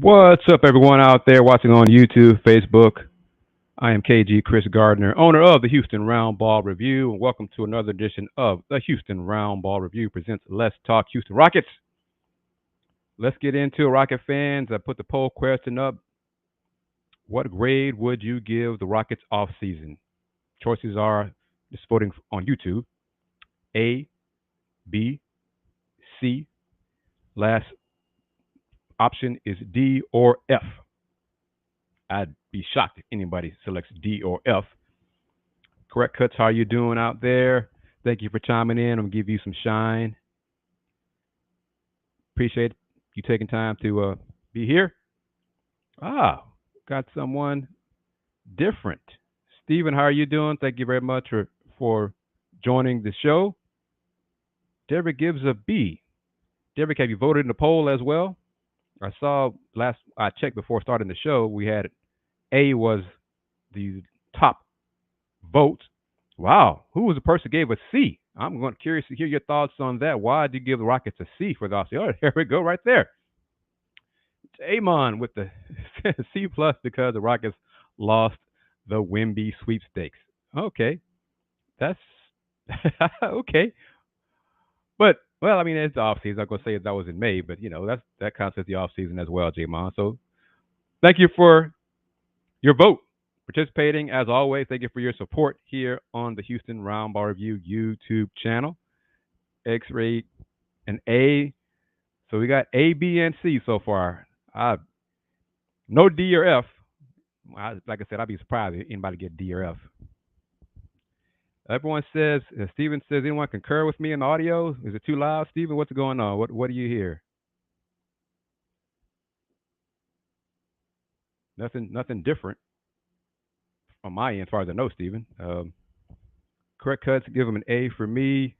What's up, everyone out there watching on YouTube, Facebook? I am Kris Gardner, owner of the Houston Roundball Review, and welcome to another edition of the Houston Roundball Review presents Let's Talk Houston Rockets. Let's get into it, Rocket fans. I put the poll question up. What grade would you give the Rockets off-season? Choices are, just voting on YouTube, A, B, C. Last option is D or F. I'd be shocked if anybody selects D or F. Correct Cuts, how you doing out there? Thank you for chiming in. I'm going to give you some shine. Appreciate you taking time to be here. Got someone different. Steven, how are you doing? Thank you very much for joining the show. Derek gives a B. Derek, have you voted in the poll as well? I saw I checked before starting the show, we had A was the top vote. Wow, who was the person who gave a C? I'm curious to hear your thoughts on that. Why did you give the Rockets a C for the offseason? Oh, there we go, right there. Amon with the C plus because the Rockets lost the Wemby sweepstakes. Okay, that's okay. But well, I mean, it's the offseason. I'm gonna say that was in May, but that counts as the offseason as well, Jamon. So thank you for your vote. Participating as always. Thank you for your support here on the Houston Roundball Review YouTube channel. X-ray and A. So we got A, B, and C so far. No D or F. Like I said, I'd be surprised if anybody get D or F. Everyone says, Steven says, anyone concur with me in the audio? Is it too loud, Steven? What's going on? What do you hear? Nothing different on my end, as far as I know, Steven. Correct Cuts, give them an A for me.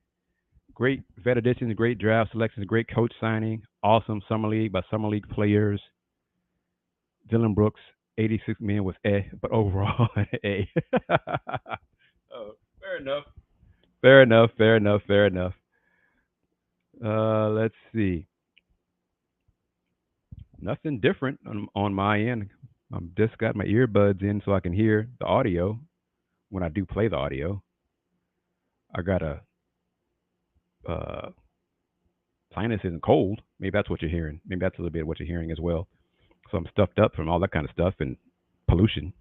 Great vet additions, great draft selections, great coach signing, awesome summer league by summer league players. Dylan Brooks, 86 million was A, but overall A. Oh, fair enough. Let's see. Nothing different on my end. I'm just got my earbuds in so I can hear the audio when I do play the audio. I got a sinus isn't cold. Maybe that's what you're hearing. Maybe that's a little bit of what you're hearing as well. So I'm stuffed up from all that kind of stuff and pollution,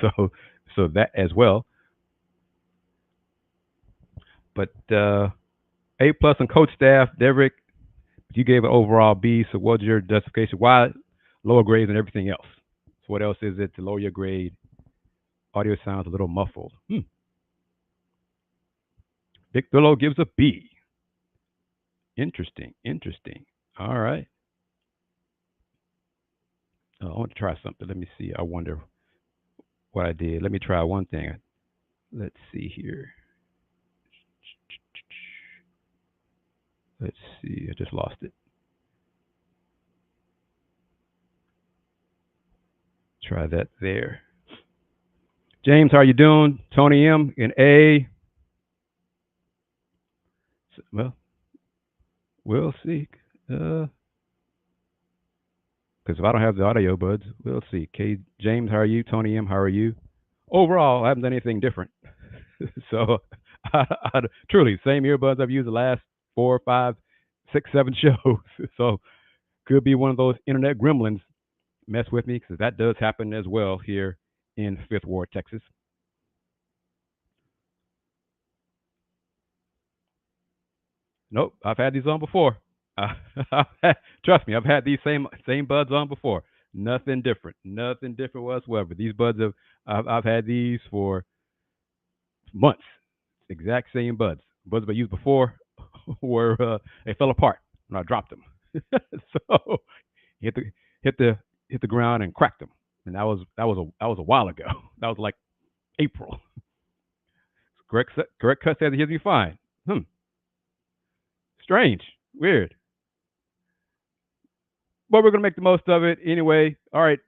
So that as well. But A plus on coach staff, Derek, you gave an overall B. So what's your justification? Why lower grades than everything else? So what else is it to lower your grade? Audio sounds a little muffled. Vic Willow gives a B. Interesting. All right. I want to try something. Let me see. I wonder what I did. Let me try one thing. Let's see here. Let's see. I just lost it. Try that there. James, how are you doing? Tony M in A. Well, we'll see. Because if I don't have the audio buds, we'll see. James, how are you? Tony M, how are you? Overall, I haven't done anything different. So, truly, same earbuds I've used the last 4, 5, 6, 7 shows. So, could be one of those internet gremlins mess with me because that does happen as well here in Fifth Ward, Texas. Nope, I've had these on before. Trust me, I've had these same buds on before. Nothing different whatsoever. These buds I've had these for months. Exact same buds. Buds I used before were they fell apart when I dropped them. So hit the ground and cracked them. And that was a while ago. That was like April. Correct Cut says he hears me fine. Strange. Weird. But we're gonna make the most of it anyway. All right.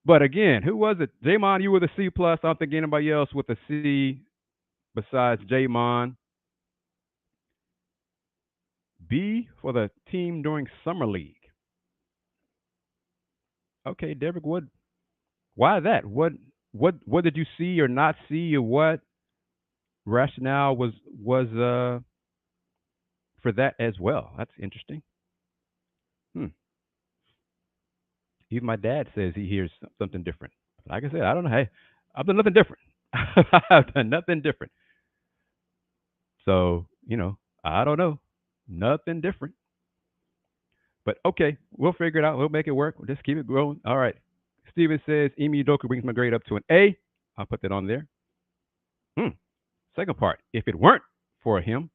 But again, who was it? Jamon, you were the C plus. I don't think anybody else with a C besides Jamon. B for the team during summer league. Okay, Derek, why that? What did you see or not see, or what rationale was for that as well? That's interesting. Hmm. Even my dad says he hears something different. Like I said, I don't know. Hey, I've done nothing different. I've done nothing different. So, I don't know. Nothing different. But okay, we'll figure it out. We'll make it work. We'll just keep it growing. All right. Steven says Emi Udoka brings my grade up to an A. I'll put that on there. Hmm. Second part. If it weren't for him,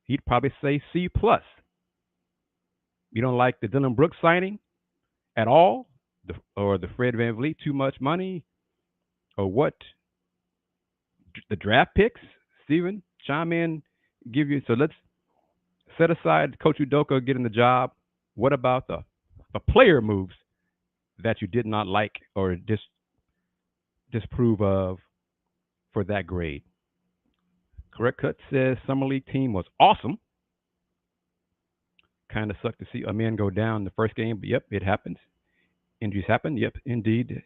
he'd probably say C plus. You don't like the Dylan Brooks signing at all? Or the Fred VanVleet, too much money? Or what? The draft picks? Steven, chime in, give you. So let's set aside Coach Udoka getting the job. What about the player moves that you did not like or disapprove of for that grade? Correct Cut says Summer League team was awesome. Kind of sucked to see a man go down the first game, but yep, it happens. Injuries happen. Yep, indeed.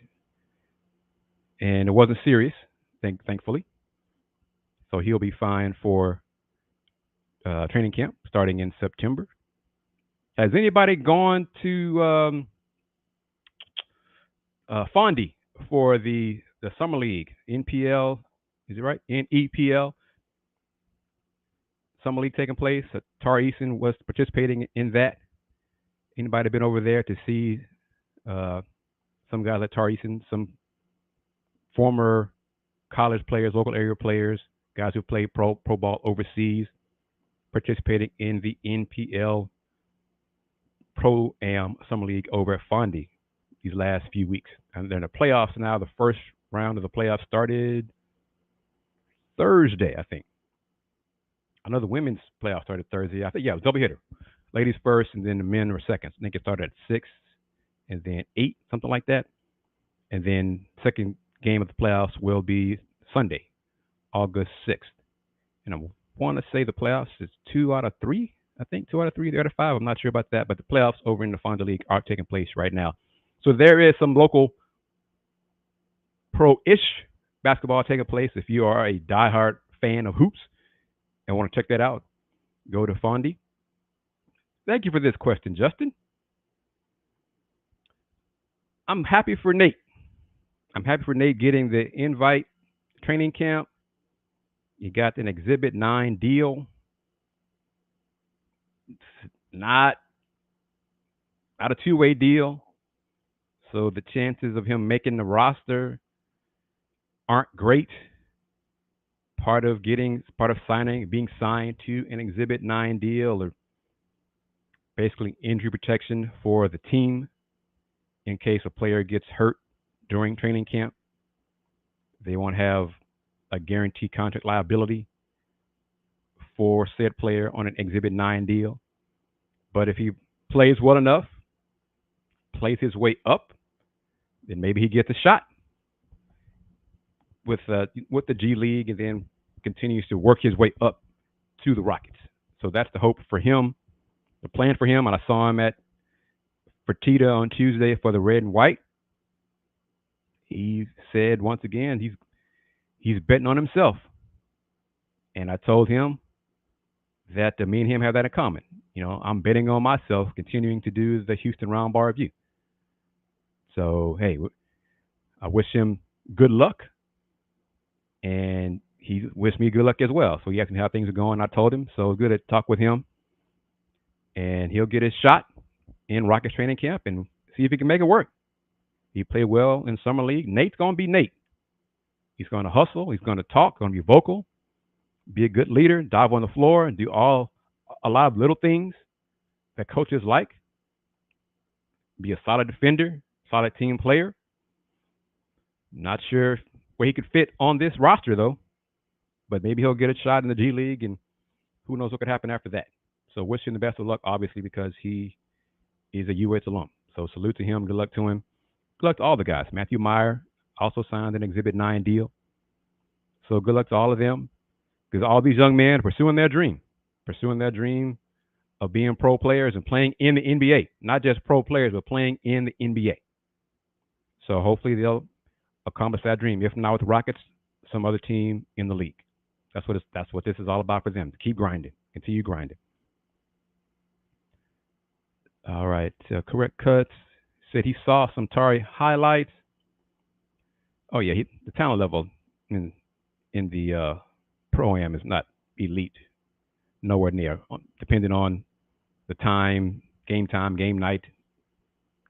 And it wasn't serious, thankfully. So he'll be fine for training camp starting in September. Has anybody gone to Fondy for the summer league NPL? Is it right? NEPL summer league taking place. Tar Eason was participating in that. Anybody been over there to see some guys at Tar Eason, some former college players, local area players, guys who played pro ball overseas, participating in the NPL Pro Am Summer League over at Fondy these last few weeks. And then the playoffs now, the first round of the playoffs started Thursday, I think. I know the women's playoff started Thursday. I think, yeah, it was double hitter. Ladies first, and then the men were seconds. I think it started at 6 and then 8, something like that. And then second game of the playoffs will be Sunday, August 6th. And I want to say the playoffs is 2 out of 3. I think 2 out of 3, 3 out of 5. I'm not sure about that, but the playoffs over in the Fonda League are taking place right now. So there is some local pro-ish basketball taking place. If you are a diehard fan of hoops and want to check that out, go to Fondy. Thank you for this question, Justin. I'm happy for Nate. I'm happy for Nate getting the invite training camp. You got an Exhibit 9 deal. It's not a two-way deal. So the chances of him making the roster aren't great. Part of signing, being signed to an Exhibit 9 deal, or basically injury protection for the team in case a player gets hurt during training camp. They won't have a guaranteed contract liability for said player on an Exhibit 9 deal. But if he plays well enough, plays his way up, then maybe he gets a shot with the G League, and then continues to work his way up to the Rockets. So that's the hope for him, the plan for him. And I saw him at Fertitta on Tuesday for the red and white. He said once again he's betting on himself, and I told him that me and him have that in common. I'm betting on myself, continuing to do the Houston Roundball review. So hey, I wish him good luck, and he wished me good luck as well. So he asked me how things are going. I told him, so good to talk with him, and he'll get his shot in Rockets training camp and see if he can make it work. He played well in summer league. Nate's gonna be Nate. He's gonna hustle. He's gonna talk. Gonna be vocal. Be a good leader. Dive on the floor and do a lot of little things that coaches like. Be a solid defender, solid team player. Not sure where he could fit on this roster though, but maybe he'll get a shot in the G League, and who knows what could happen after that. So wish him the best of luck, obviously, because he is a UH alum. So salute to him. Good luck to him. Good luck to all the guys. Matthew Meyer also signed an Exhibit 9 deal. So good luck to all of them, because all these young men are pursuing their dream of being pro players and playing in the NBA. Not just pro players, but playing in the NBA. So hopefully they'll accomplish that dream. If not with the Rockets, some other team in the league. That's what this is all about for them. To keep grinding, continue grinding. All right. Correct cuts said he saw some Tari highlights. Oh yeah, the talent level in the pro am is not elite, nowhere near. Depending on the time, game night,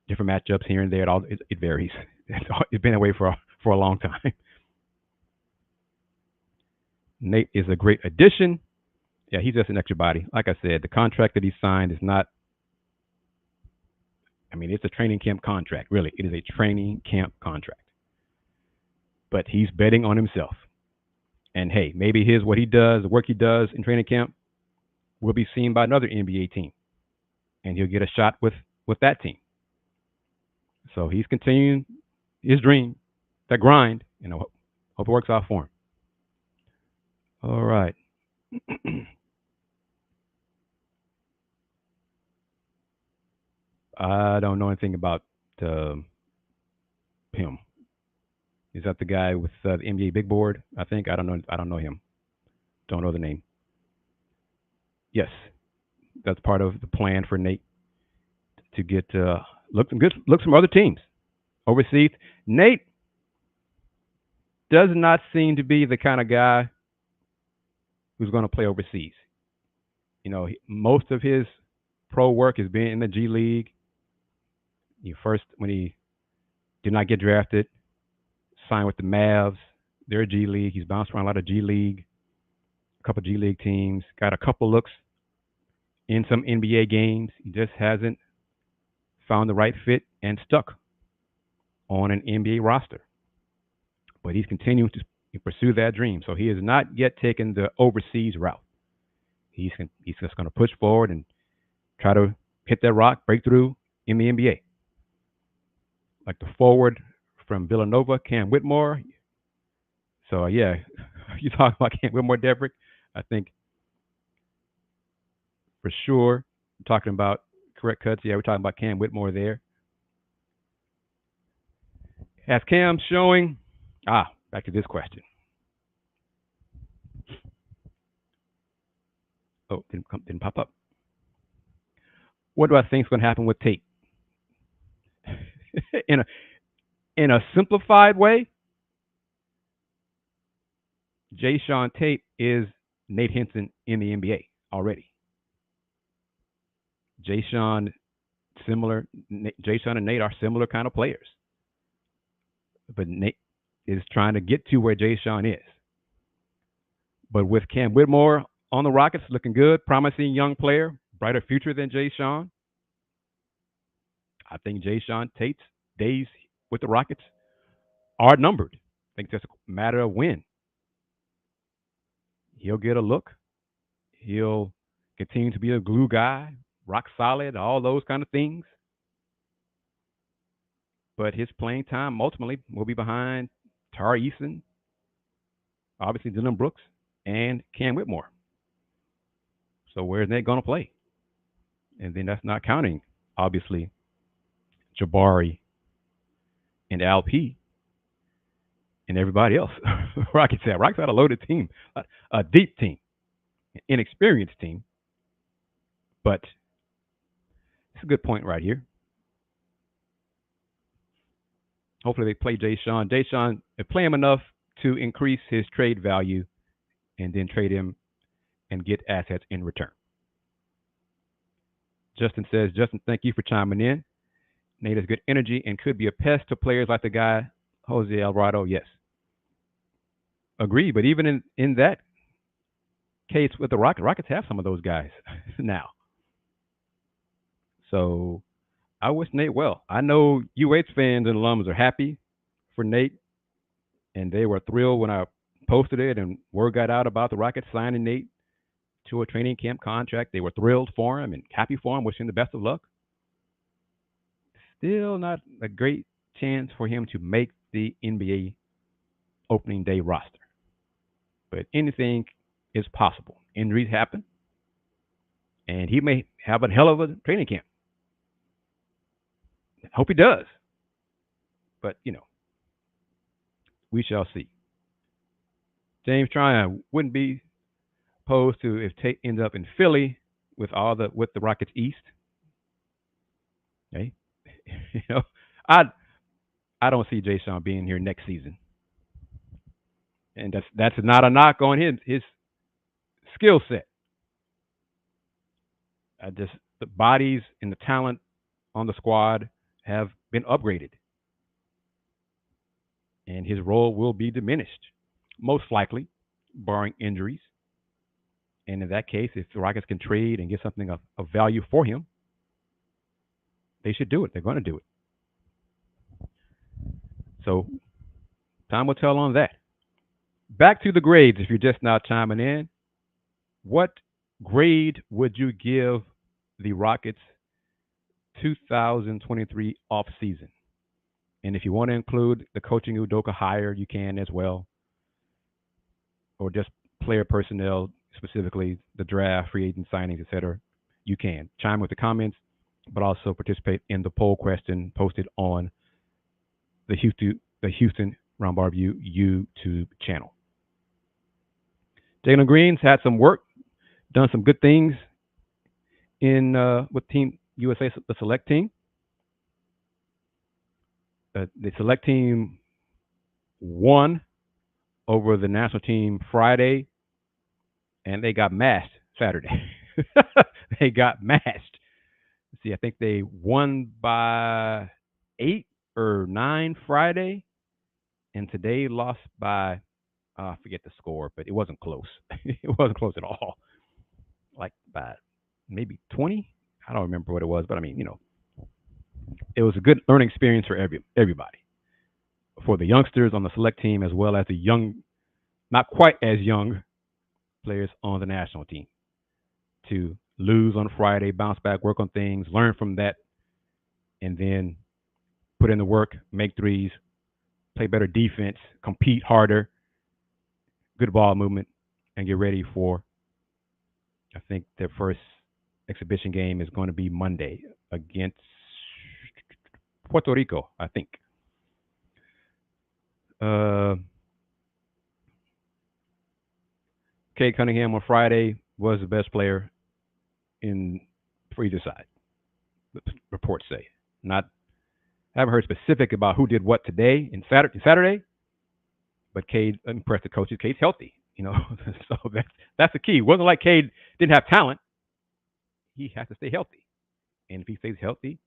different matchups here and there. It varies. It's been away for a long time. Nate is a great addition. Yeah, he's just an extra body. Like I said, the contract that he signed is not. I mean, it's a training camp contract. Really, it is a training camp contract. But he's betting on himself. And hey, maybe what he does, the work he does in training camp, will be seen by another NBA team, and he'll get a shot with that team. So he's continuing his dream, that grind, and I hope it works out for him. All right. I don't know anything about him. Is that the guy with the NBA big board? I think I don't know. I don't know him. Don't know the name. Yes, that's part of the plan for Nate to get look some other teams overseas. Nate does not seem to be the kind of guy who's going to play overseas. You know, most of his pro work has been in the G League. When he did not get drafted, signed with the Mavs. They're G League. He's bounced around a lot of G League, a couple of G League teams. Got a couple looks in some NBA games. He just hasn't found the right fit and stuck on an NBA roster. But he's continuing to pursue that dream. So he has not yet taken the overseas route. He's just going to push forward and try to hit that rock, break through in the NBA. Like the forward from Villanova, Cam Whitmore. So, yeah, you talk about Cam Whitmore, Deverick. I think for sure, talking about correct cuts. Yeah, we're talking about Cam Whitmore there. As Cam showing, back to this question. Oh, didn't pop up. What do I think is going to happen with Tate? in a simplified way, Jae'Sean Tate is Nate Henson in the NBA already. Jae'Sean and Nate are similar kind of players. But Nate is trying to get to where Jae'Sean is. But with Cam Whitmore on the Rockets, looking good, promising young player, brighter future than Jae'Sean. I think Jae'Sean Tate's days with the Rockets are numbered. I think it's just a matter of when. He'll get a look. He'll continue to be a glue guy, rock solid, all those kind of things. But his playing time ultimately will be behind Tari Eason, obviously Dillon Brooks, and Cam Whitmore. So where's Nate going to play? And then that's not counting, obviously, Jabari and Al P and everybody else. Rockets had a loaded team, a deep team, an inexperienced team. But it's a good point right here. Hopefully they play Jae'Sean. Jae'Sean, they play him enough to increase his trade value and then trade him and get assets in return. Justin says, Justin, thank you for chiming in. Nate has good energy and could be a pest to players like the guy, Jose Alvarado. Yes. Agree. But even in that case with the Rockets have some of those guys now. So I wish Nate well. I know UH fans and alums are happy for Nate, and they were thrilled when I posted it and word got out about the Rockets signing Nate to a training camp contract. They were thrilled for him and happy for him, wishing him the best of luck. Still not a great chance for him to make the NBA opening day roster. But anything is possible. Injuries happen, and he may have a hell of a training camp. I hope he does. But we shall see. James Tryon wouldn't be opposed to if Tate ends up in Philly with the Rockets East. Okay, I I don't see Jay Sean being here next season, and that's not a knock on his skill set. The bodies and the talent on the squad have been upgraded, and his role will be diminished, most likely, barring injuries. And in that case, if the Rockets can trade and get something of value for him, they should do it. They're going to do it. So time will tell on that. Back to the grades. If you're just now chiming in, what grade would you give the Rockets 2023 off season? And if you want to include the coaching Udoka hire, you can as well, or just player personnel, specifically the draft, free agent signings, etc. You can chime with the comments, but also participate in the poll question posted on the Houston Roundball Review YouTube channel. Jalen Green's had some work, done some good things in with Team USA, the select team. The select team won over the national team Friday, and they got mashed Saturday. They got mashed. See, I think they won by 8 or 9 Friday, and today lost by I forget the score, but it wasn't close. It wasn't close at all. Like by maybe 20. I don't remember what it was, but I mean, it was a good learning experience for everybody, for the youngsters on the select team as well as the young, not quite as young players on the national team, to lose on Friday, bounce back, work on things, learn from that, and then put in the work, make threes, play better defense, compete harder, good ball movement, and get ready for, I think, their first exhibition game is going to be Monday against Puerto Rico, I think. Cade Cunningham on Friday was the best player for either side. The reports say. Haven't heard specific about who did what today and Saturday, but Cade impressed the coaches. Cade's healthy, so that's the key. It wasn't like Cade didn't have talent. He has to stay healthy, and if he stays healthy,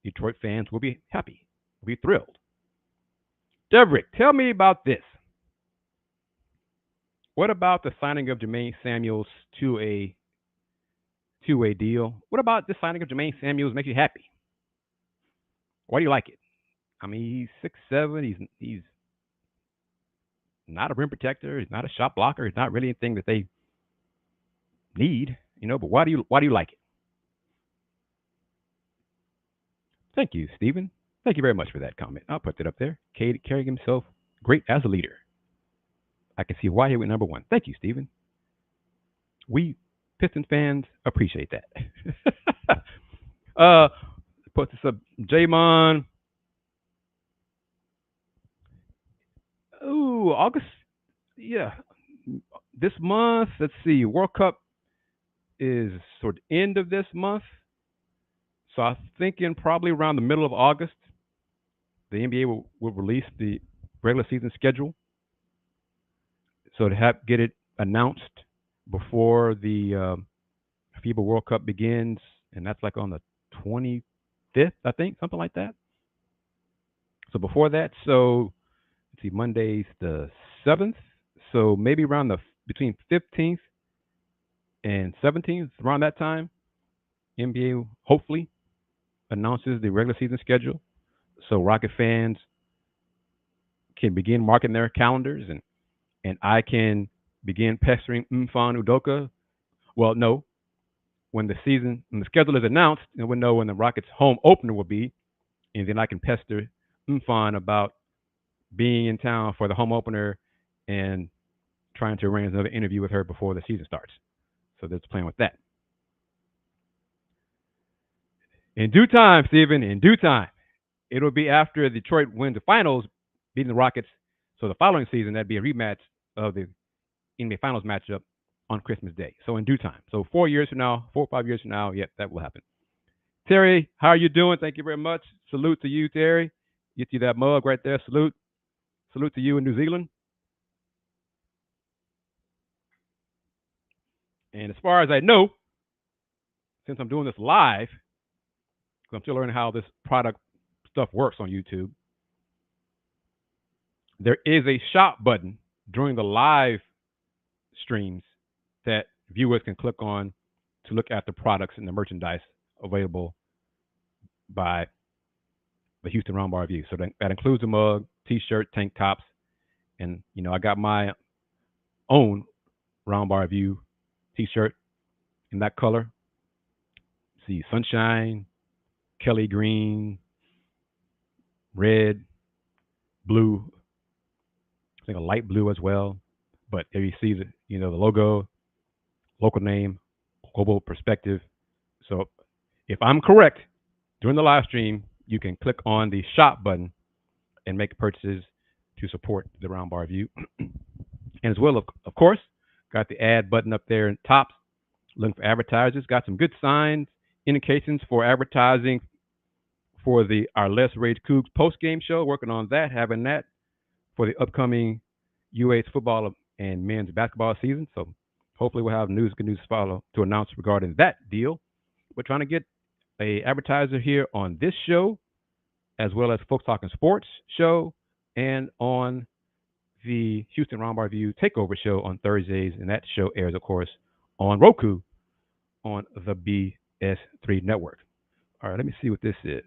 Detroit fans will be happy, will be thrilled. Deverick, tell me about this. What about the signing of Jermaine Samuels to a two-way deal? What about the signing of Jermaine Samuels makes you happy? Why do you like it? I mean, he's 6'7". He's not a rim protector. He's not a shot blocker. He's not really anything that they need, But why do you like it? Thank you, Stephen. Thank you very much for that comment. I'll put that up there. Cade carrying himself great as a leader. I can see why he went number 1. Thank you, Stephen. We Pistons fans appreciate that. Put this up, Jamon. Ooh, August. Yeah, this month. Let's see. World Cup is sort of end of this month, so I'm thinking probably around the middle of August, the NBA will release the regular season schedule. So to get it announced before the FIBA World Cup begins, and that's like on the 25th, I think, something like that. So before that, so let's see, Monday's the 7th, so maybe around between 15th and 17th, around that time, NBA hopefully announces the regular season schedule, so Rocket fans can begin marking their calendars, and I can begin pestering Mfon Udoka. Well, no, when the schedule is announced, and we'll know when the Rockets' home opener will be, and then I can pester Mfon about being in town for the home opener and trying to arrange another interview with her before the season starts. So there's a plan with that. In due time, Stephen, in due time. It'll be after Detroit wins the finals, beating the Rockets. So the following season, that'd be a rematch of the NBA Finals matchup on Christmas Day. So in due time. So 4 years from now, 4 or 5 years from now, yep, that will happen. Terry, how are you doing? Thank you very much. Salute to you, Terry. Get you that mug right there. Salute. Salute to you in New Zealand. And as far as I know, since I'm doing this live, because I'm still learning how this product stuff works on YouTube, there is a shop button during the live streams that viewers can click on to look at the products and the merchandise available by the Houston Roundball Review. So that includes a mug, t-shirt, tank tops, and I got my own Roundball Review t-shirt in that color. See, sunshine, Kelly green, red, blue. I think a light blue as well. But there you see the logo, local name, global perspective. So if I'm correct, during the live stream, you can click on the shop button and make purchases to support the Roundball Review. And as well, of course, got the ad button up there in top, looking for advertisers. Got some good signs, indications for advertising for our Les Rage Cougs post-game show. Working on that, having that for the upcoming UA's football and men's basketball season. So hopefully we'll have good news to follow to announce regarding that deal. We're trying to get a advertiser here on this show, as well as Folks Talking Sports show, and on the Houston Roundball Review Takeover show on Thursdays. And that show airs, of course, on Roku on the BS3 network. All right, let me see what this is.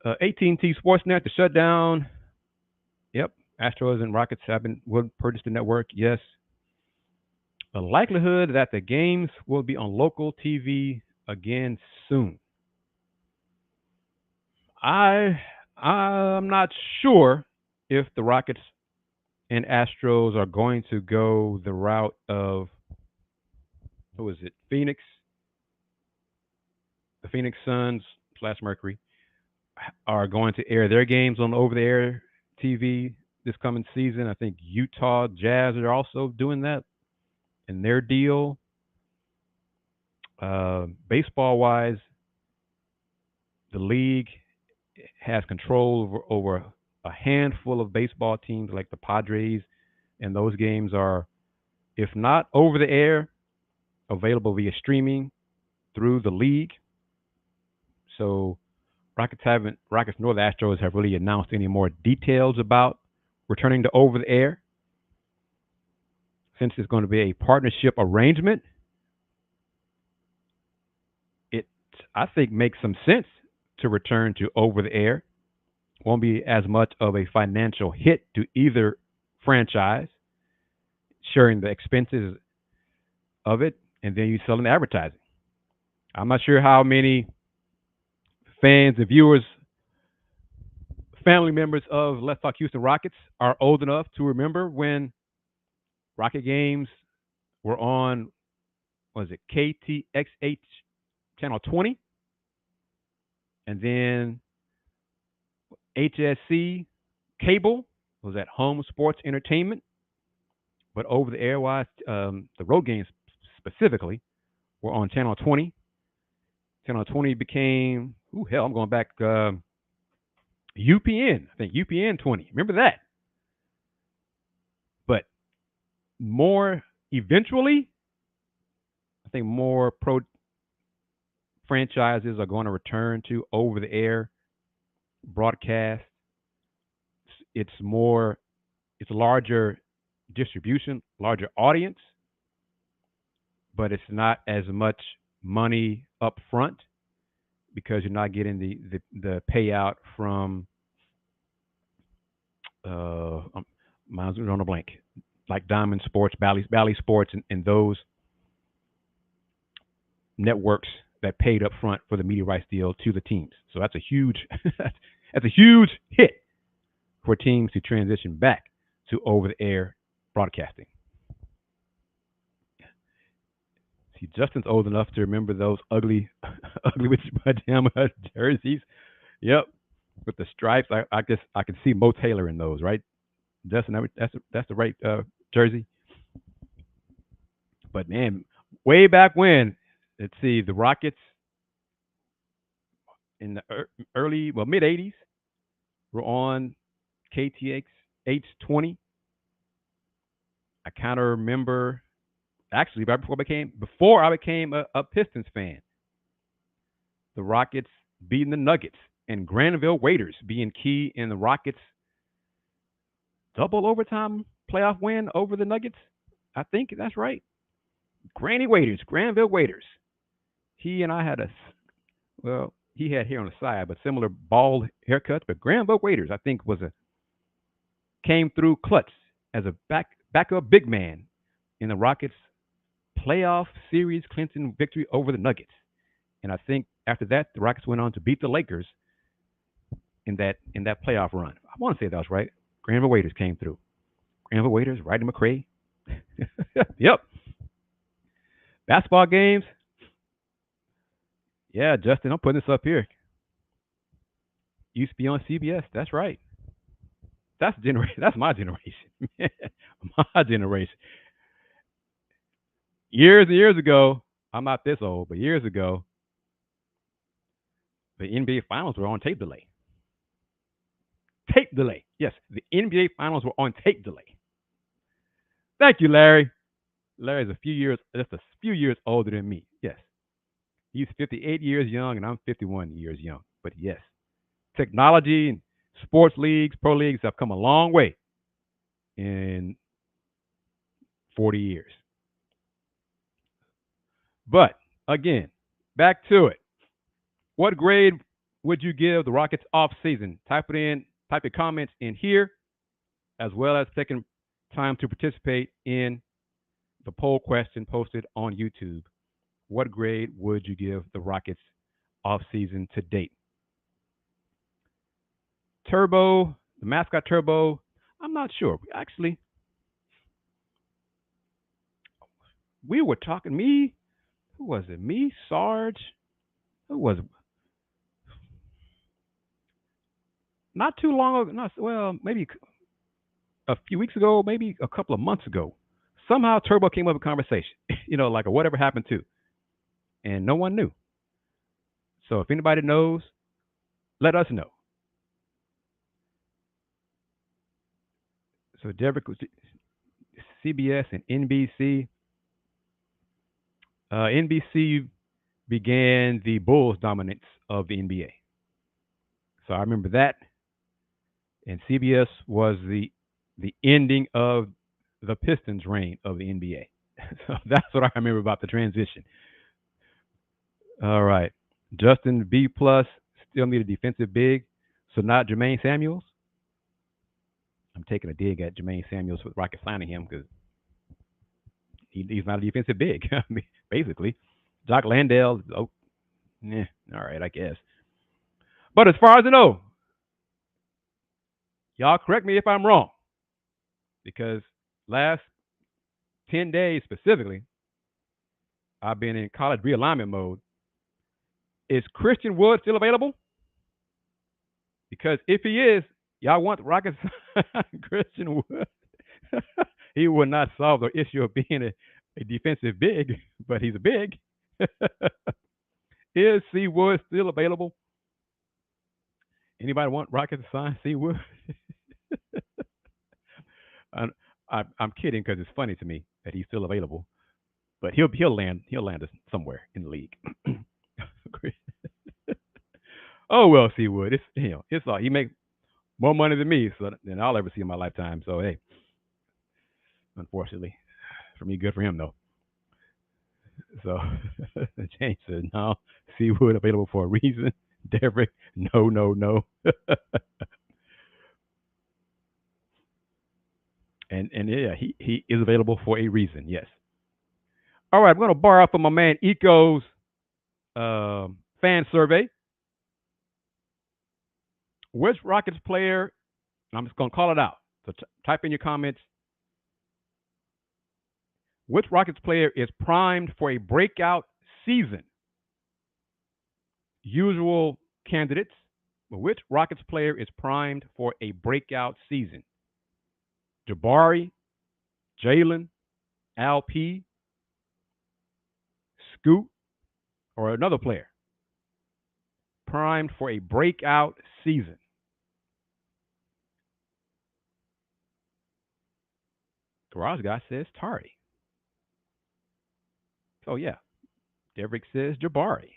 AT&T Sportsnet, the shutdown. Yep, Astros and Rockets will purchase the network. Yes. The likelihood that the games will be on local TV again soon. I'm not sure if the Rockets and Astros are going to go the route of Phoenix, the Phoenix Suns / Mercury are going to air their games on over-the-air TV this coming season. I think Utah Jazz are also doing that in their deal. Baseball-wise, the league has control over a handful of baseball teams like the Padres, and those games are, if not over the air, available via streaming through the league. So Rockets nor the Astros have really announced any more details about returning to over the air. Since it's going to be a partnership arrangement, it, I think, makes some sense to return to over the air. Won't be as much of a financial hit to either franchise, sharing the expenses of it, and then you selling advertising. I'm not sure how many fans and viewers, family members of Let's Talk Houston Rockets are old enough to remember when Rocket games were on, was it KTXH channel 20, and then HSC cable was at Home Sports Entertainment, but over the air wise, the road games specifically were on channel 20. Channel 20 became, I'm going back, UPN. I think UPN 20. Remember that? But eventually, I think more pro franchises are going to return to over the air broadcast. It's larger distribution, larger audience, but it's not as much money up front because you're not getting the payout from mine's on a blank, like Diamond Sports, Bally Sports, and those networks that paid up front for the media rights deal to the teams. So that's a huge hit for teams to transition back to over-the-air broadcasting. See, Justin's old enough to remember those ugly ugly with pajama jerseys. Yep, with the stripes. I guess I can see Mo Taylor in those, right? Justin, that's the right jersey. But man, way back when, let's see, the Rockets in the early, well, mid '80s were on KTX H20. I kind of remember actually right before I became a Pistons fan, the Rockets beating the Nuggets and Granville Waiters being key in the Rockets' double overtime playoff win over the Nuggets. I think that's right. Granville Waiters. He and I had well, he had hair on the side, but similar bald haircuts. But Granville Waiters, I think, came through clutch as a backup big man in the Rockets' playoff series clinching victory over the Nuggets. And I think after that, the Rockets went on to beat the Lakers in that playoff run. I want to say that was right. Granville Waiters came through. Granville Waiters, Ryder McCray. Yep. Basketball games. Yeah, Justin, I'm putting this up here. Used to be on CBS. That's right. That's my generation. My generation. Years and years ago, I'm not this old, but years ago, the NBA Finals were on tape delay. Tape delay. Yes, the NBA Finals were on tape delay. Thank you, Larry. Larry's just a few years older than me. Yes, he's 58 years young, and I'm 51 years young. But yes, technology and sports leagues, pro leagues have come a long way in 40 years. But again, back to it. What grade would you give the Rockets off season? Type your comments in here, as well as taking time to participate in the poll question posted on YouTube. What grade would you give the Rockets off season to date? Turbo, the mascot Turbo, I'm not sure. Actually, we were talking, who was it? Me, Sarge, who was it? Not too long ago, well, maybe a few weeks ago, maybe a couple of months ago. Somehow Turbo came up with a conversation, like a whatever happened to, and no one knew. So if anybody knows, let us know. So Derek was CBS and NBC. NBC began the Bulls' dominance of the NBA. So I remember that, and CBS was the ending of the Pistons' reign of the NBA. So that's what I remember about the transition. All right, Justin B plus still need a defensive big, so not Jermaine Samuels. I'm taking a dig at Jermaine Samuels with Rockets signing him because he's not a defensive big. I mean, basically, Jock Landale. Oh, all right, I guess. But as far as I know, y'all correct me if I'm wrong, because last 10 days specifically, I've been in college realignment mode. Is Christian Wood still available? Because if he is, y'all want the Rockets Christian Wood. He would not solve the issue of being a defensive big, but he's a big. Is C. Wood still available? Anybody want Rockets to sign C. Wood? I'm kidding because it's funny to me that he's still available, but he'll land us somewhere in the league. Oh well, C. Wood. It's all he makes more money than me than I'll ever see in my lifetime. So hey, unfortunately, for me, good for him though. So James said no. C. Wood available for a reason. Derek, no, no, no. and yeah, he is available for a reason. Yes. All right, I'm going to borrow from my man Eco's fan survey. Which Rockets player? I'm just going to call it out. So type in your comments. Which Rockets player is primed for a breakout season? usual candidates, but which Rockets player is primed for a breakout season? Jabari, Jalen, LP, Scoot, or another player primed for a breakout season? Garage guy says Tari. So yeah, Derek says Jabari.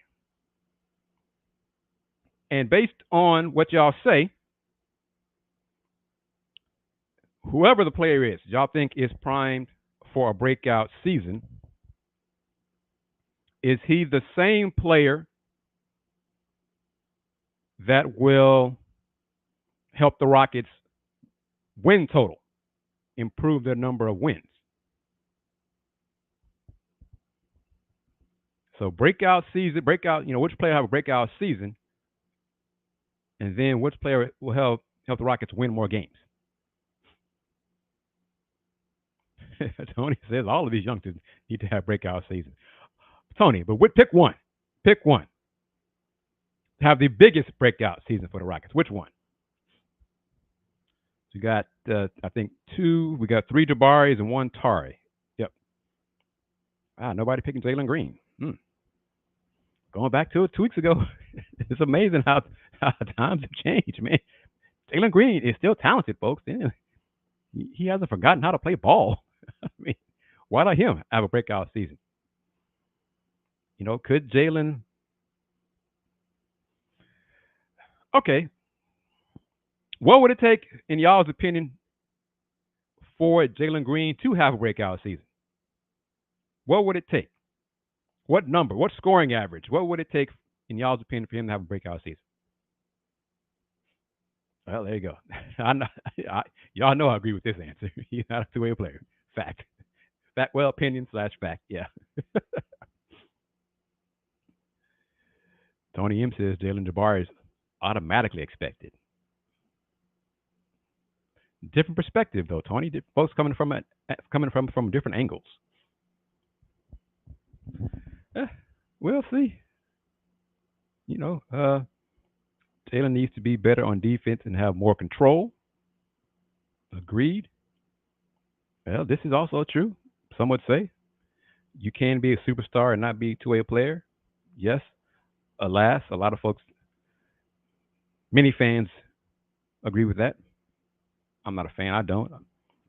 And based on what y'all say, whoever the player is, y'all think is primed for a breakout season, is he the same player that will help the Rockets win total, improve their number of wins? So breakout season, which player have a breakout season, and then which player will help the Rockets win more games? Tony says all of these youngsters need to have breakout seasons. Tony, but pick one. Pick one. Have the biggest breakout season for the Rockets. Which one? We got, I think, two. We got three Jabaris and one Tari. Yep. Nobody picking Jalen Green. Going back to it 2 weeks ago, it's amazing how times have changed, man. Jalen Green is still talented, folks. He hasn't forgotten how to play ball. I mean, why not him have a breakout season? Could Jalen? Okay. What would it take, in y'all's opinion, for Jalen Green to have a breakout season? What would it take? What number? What scoring average? What would it take, in y'all's opinion, for him to have a breakout season? Well, there you go. Y'all know I agree with this answer. He's not a two-way player. Fact. Well, opinion / fact. Yeah. Tony M says Jalen Jabari is automatically expected. Different perspective, though, Tony. Folks coming from different angles. We'll see. Jalen needs to be better on defense and have more control. Agreed. Well, this is also true. Some would say you can be a superstar and not be a two-way player. Yes. Alas, a lot of folks, many fans agree with that. I'm not a fan. I don't.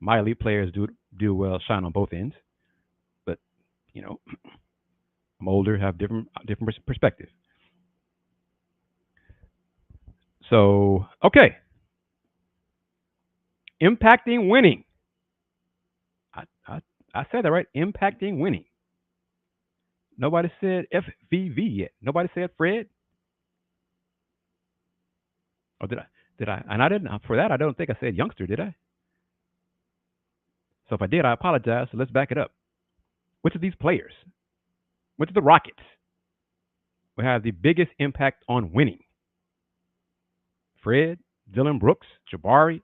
My elite players do well, shine on both ends. But, I'm older, have different perspectives. So, okay. Impacting winning. I said that right. Impacting winning. Nobody said FVV yet. Nobody said Fred. Or did I? And I didn't. For that, I don't think I said youngster, did I? So if I did, I apologize. So let's back it up. Which of these players, which of the Rockets, will have the biggest impact on winning? Fred, Dillon Brooks, Jabari,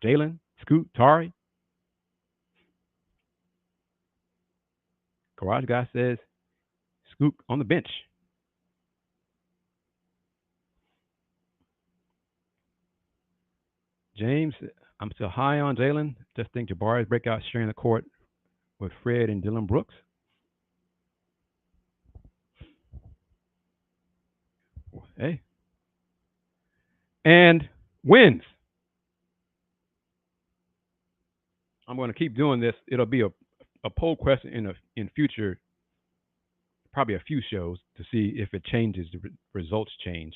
Jalen, Scoot, Tari? Garage guy says Scoot on the bench. James, I'm still high on Jalen. Just think Jabari's breakout sharing the court with Fred and Dillon Brooks. Hey. And wins. I'm going to keep doing this. It'll be a poll question in future, probably a few shows, to see if it changes, the results change.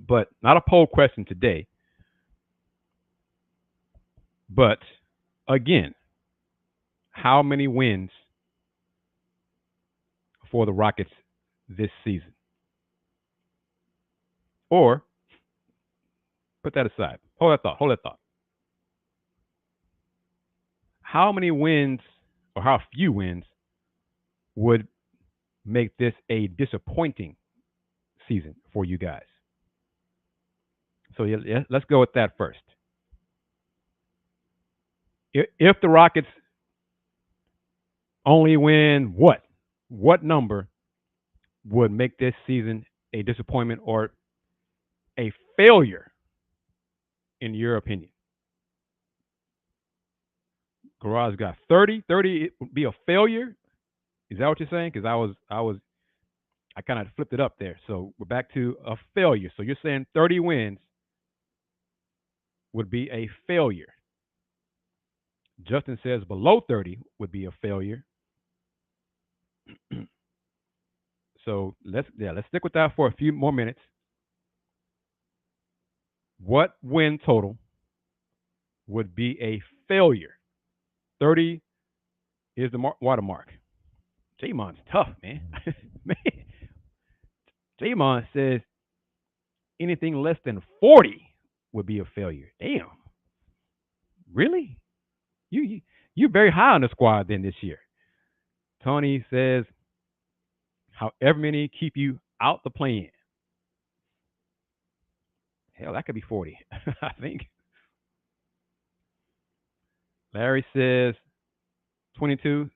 But not a poll question today. But again, how many wins for the Rockets this season? Or put that aside. Hold that thought. How many wins or how few wins would make this a disappointing season for you guys? So let's go with that first. If the Rockets only win what number would make this season a disappointment or a failure, in your opinion? Garage got 30. 30 would be a failure. Is that what you're saying? Because I kind of flipped it up there. So we're back to a failure. So you're saying 30 wins would be a failure. Justin says below 30 would be a failure. So let's stick with that for a few more minutes. What win total would be a failure? 30 is the watermark. J-Mon's tough, man. Man. J-Mon says anything less than 40 would be a failure. Damn. Really? You're very high on the squad then this year. Tony says however many keep you out the play-in. Hell, that could be 40, I think. Larry says 22.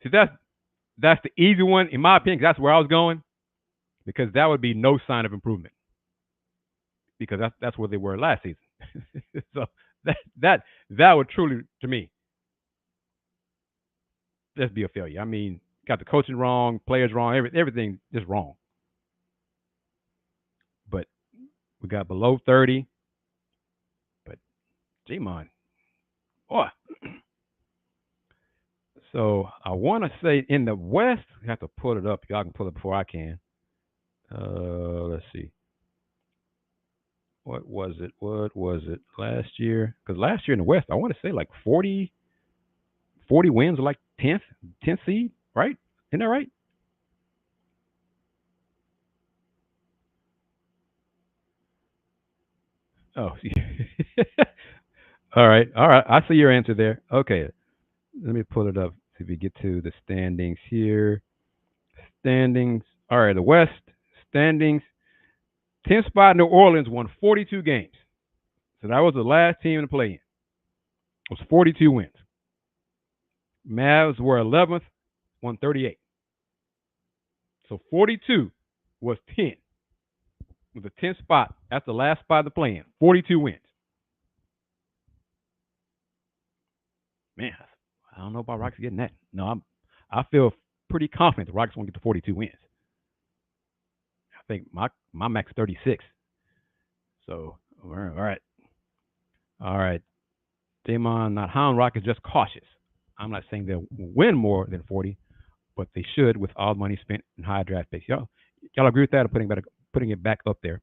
See, that's the easy one, in my opinion, 'cause that's where I was going, because that would be no sign of improvement, because that's where they were last season. So that would truly, to me, just be a failure. I mean, got the coaching wrong, players wrong, everything just wrong. But we got below 30. But J-Mon, boy. So I want to say in the West, I have to pull it up. Y'all can pull it before I can. Let's see. What was it last year? Because last year in the West, I want to say like 40 wins, or like 10th seed, right? Isn't that right? Oh, all right. I see your answer there. Okay, let me pull it up. See if we get to the standings here. Standings. All right, the West standings. 10th spot, New Orleans won 42 games. So that was the last team to play in. It was 42 wins. Mavs were 11th, won 38. So 42 was 10. With the 10th spot. That's the last spot to play in. 42 wins. Man, I don't know about Rockets getting that. No, I feel pretty confident the Rockets won't get to 42 wins. I think my max 36. So, all right. All right. Damon, not high on Rockets, just cautious. I'm not saying they'll win more than 40, but they should with all the money spent in high draft picks. Y'all agree with that, or putting it back up there?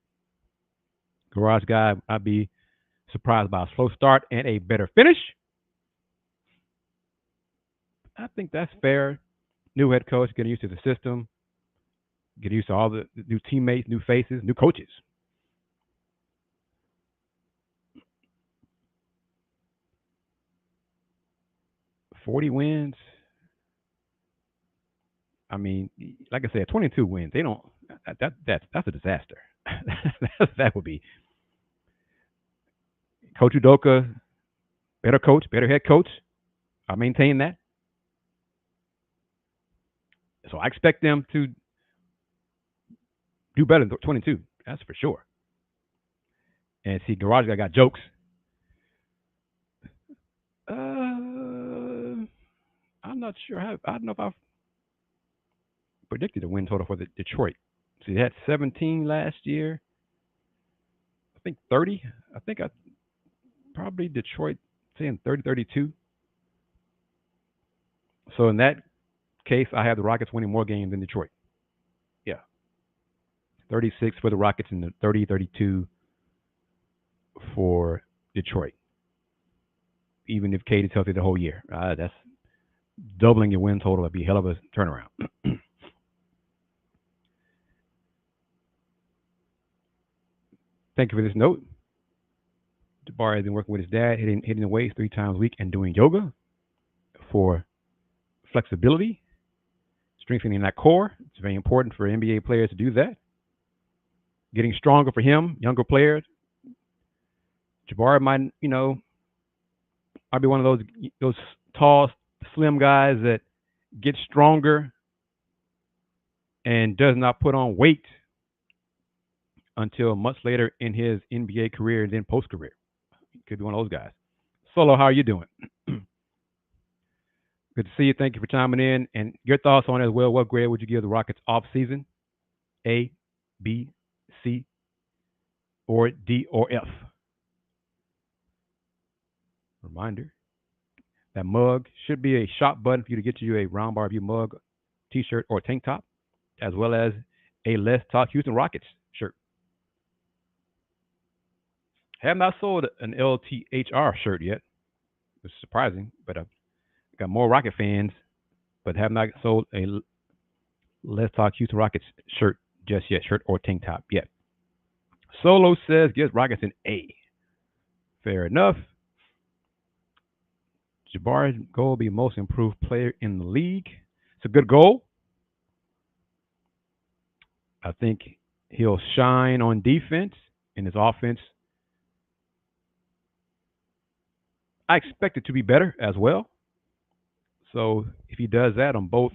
Garage guy, I'd be surprised by a slow start and a better finish. I think that's fair. New head coach, getting used to the system, getting used to all the new teammates, new faces, new coaches. $40 wins. I mean, like I said, 22 wins. They don't. That's a disaster. That would be. Coach Udoka, better coach, better head coach. I maintain that. So I expect them to do better than 22. That's for sure. And see, Garage guy got jokes. I'm not sure how. I don't know if I've predicted a win total for the Detroit. See, they had 17 last year. I think 30. I think I probably Detroit saying 30, 32. So in that case, I have the Rockets winning more games than Detroit. Yeah. 36 for the Rockets and the 30, 32 for Detroit. Even if Katie's healthy the whole year. That's doubling your win total. That'd be a hell of a turnaround. Thank you for this note. Jabari has been working with his dad, hitting the weights 3 times a week and doing yoga for flexibility, strengthening that core. It's very important for NBA players to do that. Getting stronger for him, younger players. Jabari might be one of those tall, slim guys that get stronger and does not put on weight until much later in his NBA career and then post career. Could be one of those guys. Solo, how are you doing? Good to see you. Thank you for chiming in. And your thoughts on it as well. What grade would you give the Rockets off season? A, B, C, or D, or F? Reminder, that mug should be a shop button for you to get you a Roundball Review mug, t-shirt, or tank top, as well as a Let's Talk Houston Rockets shirt. Have not sold an LTHR shirt yet. It's surprising, but I've got more Rocket fans, but have not sold a Let's Talk Houston Rockets shirt just yet, shirt or tank top yet. Solo says gives Rockets an A. Fair enough. Jabari's goal will be most improved player in the league. It's a good goal. I think he'll shine on defense in his offense. I expect it to be better as well. So if he does that on both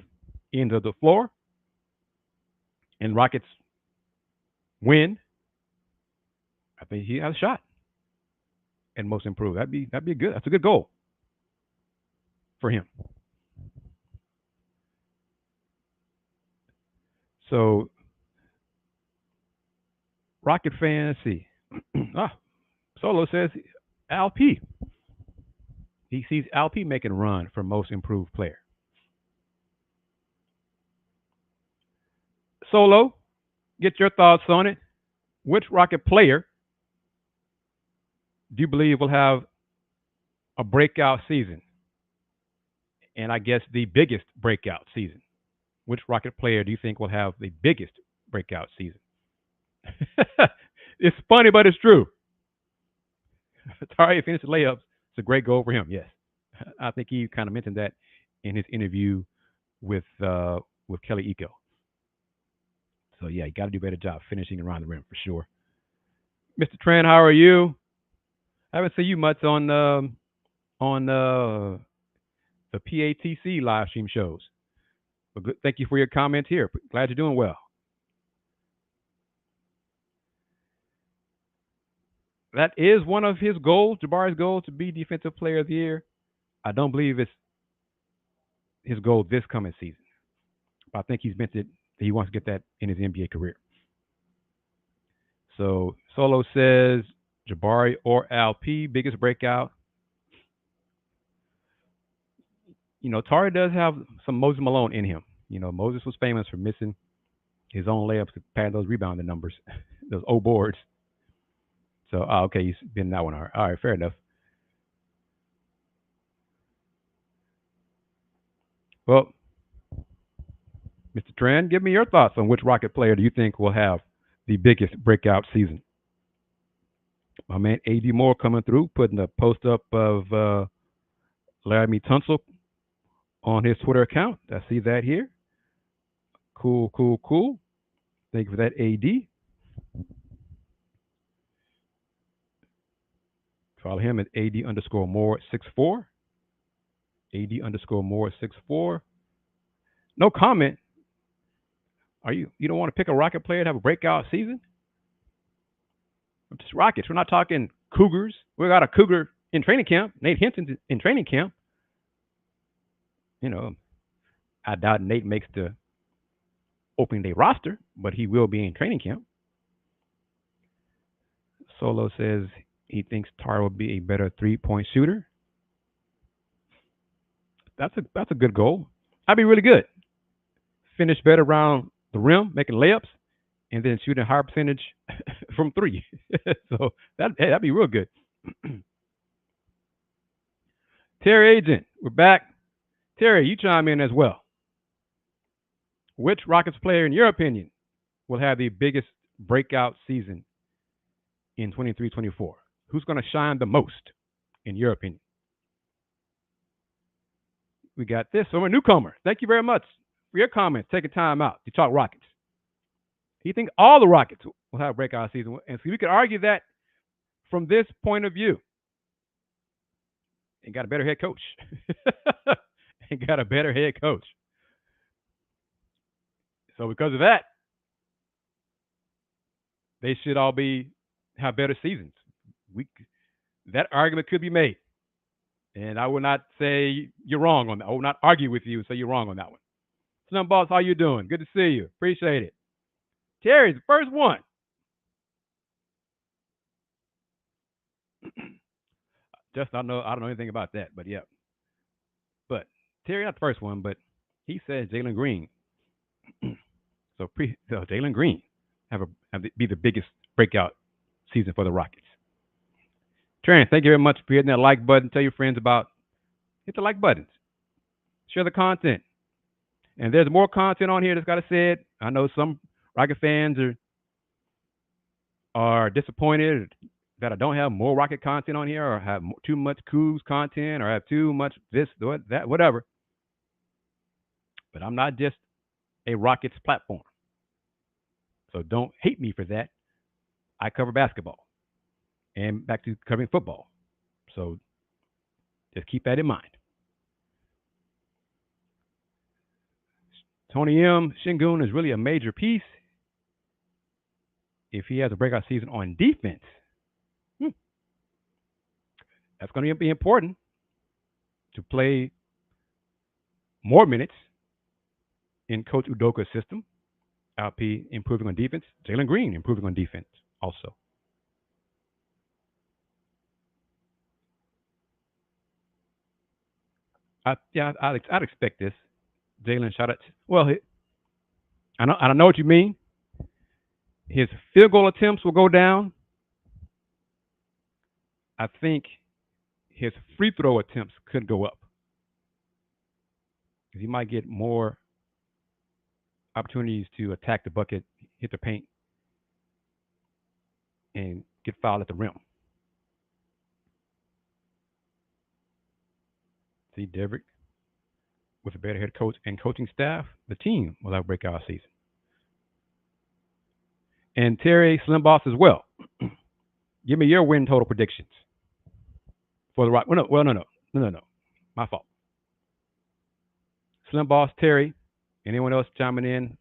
ends of the floor and Rockets win, I think he has a shot and most improved. That'd be good. That's a good goal for him. So Rocket fans, see. Solo says Al P. He sees Al P making a run for most improved player. Solo, get your thoughts on it. Which Rocket player do you believe will have a breakout season? And I guess the biggest breakout season. Which Rocket player do you think will have the biggest breakout season? It's funny, but it's true. Tari finished the layups. It's a great goal for him. Yes, I think he kind of mentioned that in his interview with Kelly Eco. So yeah, you got to do a better job finishing around the rim for sure. Mr. Tran, how are you? I haven't seen you much on the PATC live stream shows. But good, thank you for your comments here. Glad you're doing well. That is one of his goals, Jabari's goal, to be Defensive Player of the Year. I don't believe it's his goal this coming season. But I think he's meant that he wants to get that in his NBA career. So Solo says Jabari or Al P, biggest breakout. You know, Tari does have some Moses Malone in him. You know, Moses was famous for missing his own layups to pad those rebounding numbers, those O boards. So, okay, he's been that one. All right, fair enough. Well, Mr. Tran, give me your thoughts on which Rocket player do you think will have the biggest breakout season? My man A.D. Moore coming through, putting a post up of Laramie Tunsil on his Twitter account. I see that here. Cool. Thank you for that, A.D. Follow him at AD underscore Moore 64. AD underscore Moore 64. No comment. You don't want to pick a Rocket player to have a breakout season? Just Rockets. We're not talking Cougars. We got a Cougar in training camp. Nate Henson's in training camp. You know, I doubt Nate makes the opening day roster, but he will be in training camp. Solo says he thinks Tar will be a better 3-point shooter. That's a good goal. That'd be really good. Finish better around the rim, making layups, and then shooting a higher percentage from three. So that'd be real good. Terry Agent, we're back. Terry, you chime in as well. Which Rockets player, in your opinion, will have the biggest breakout season in 23-24? Who's going to shine the most, in your opinion? We got this from a newcomer. Thank you very much for your comments. Taking time out to talk Rockets. You think all the Rockets will have a breakout season? And so we could argue that from this point of view. And got a better head coach. So because of that, they should all have better seasons. We that argument could be made, and I will not say you're wrong on that. I will not argue with you and say you're wrong on that one. Slim Boss, how you doing? Good to see you. Appreciate it. Terry's the first one. Just I don't know anything about that, but yeah. But Terry not the first one, but he said Jalen Green. So Jalen Green be the biggest breakout season for the Rockets. Terry, thank you very much for hitting that like button. Tell your friends hit the like buttons. Share the content. And there's more content on here that's got to say it. I know some Rocket fans are disappointed that I don't have more Rocket content on here, or have too much Cougs content, or have too much this, that, whatever. But I'm not just a Rockets platform. So don't hate me for that. I cover basketball and back to covering football. So just keep that in mind. Tony M. Shingun is really a major piece. If he has a breakout season on defense, that's going to be important to play more minutes in Coach Udoka's system. LP improving on defense. Jalen Green improving on defense also. I'd expect this. Jalen shot it. Well, I know what you mean. His field goal attempts will go down. I think his free throw attempts could go up, because he might get more opportunities to attack the bucket, hit the paint, and get fouled at the rim. See, Derrick, with a better head coach and coaching staff, the team will have a breakout season. And Terry Slim Boss as well. Give me your win total predictions for the Rock. No. My fault. Slim Boss, Terry, anyone else chiming in?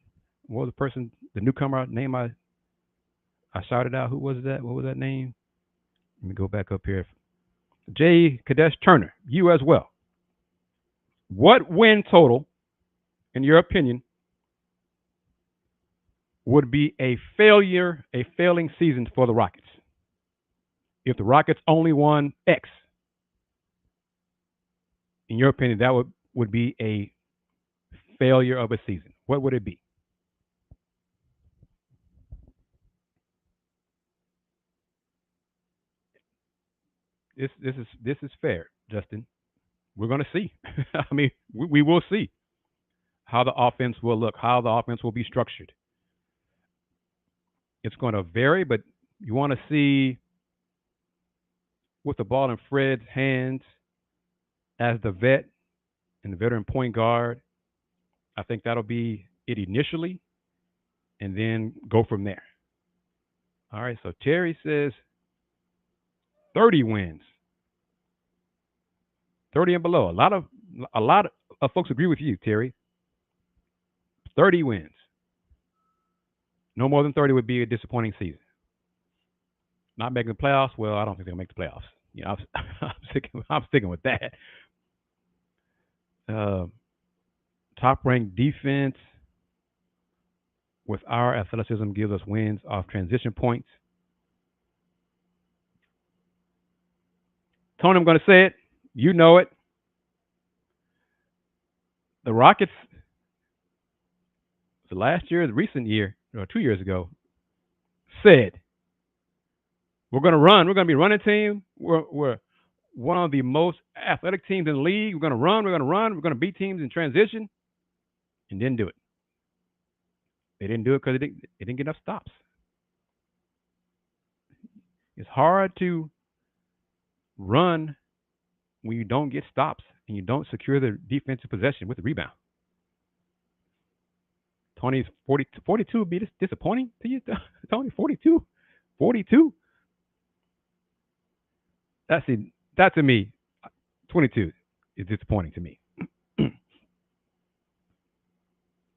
What was the newcomer name I shouted out? Who was that? What was that name? Let me go back up here. J. Kadesh Turner, you as well. What win total, in your opinion, would be a failing season for the Rockets? If the Rockets only won X, in your opinion, that would be a failure of a season. What would it be? This is fair, Justin. We're going to see. I mean, we will see how the offense will look, how the offense will be structured. It's going to vary, but you want to see, with the ball in Fred's hands as the vet and the veteran point guard, I think that'll be it initially, and then go from there. All right, so Terry says 30 wins. 30 and below. A lot of folks agree with you, Terry. 30 wins. No more than 30 would be a disappointing season. Not making the playoffs? Well, I don't think they'll make the playoffs. You know, I'm sticking with that. Top-ranked defense with our athleticism gives us wins off transition points. Tony, I'm going to say it. You know it. The Rockets, the recent year, or 2 years ago, said, we're going to run. We're going to be a running team. We're one of the most athletic teams in the league. We're going to run. We're going to beat teams in transition. And didn't do it. They didn't do it because it didn't get enough stops. It's hard to run when you don't get stops and you don't secure the defensive possession with the rebound. Tony's 42 would be disappointing to you, Tony? 42? That to me, 22 is disappointing to me.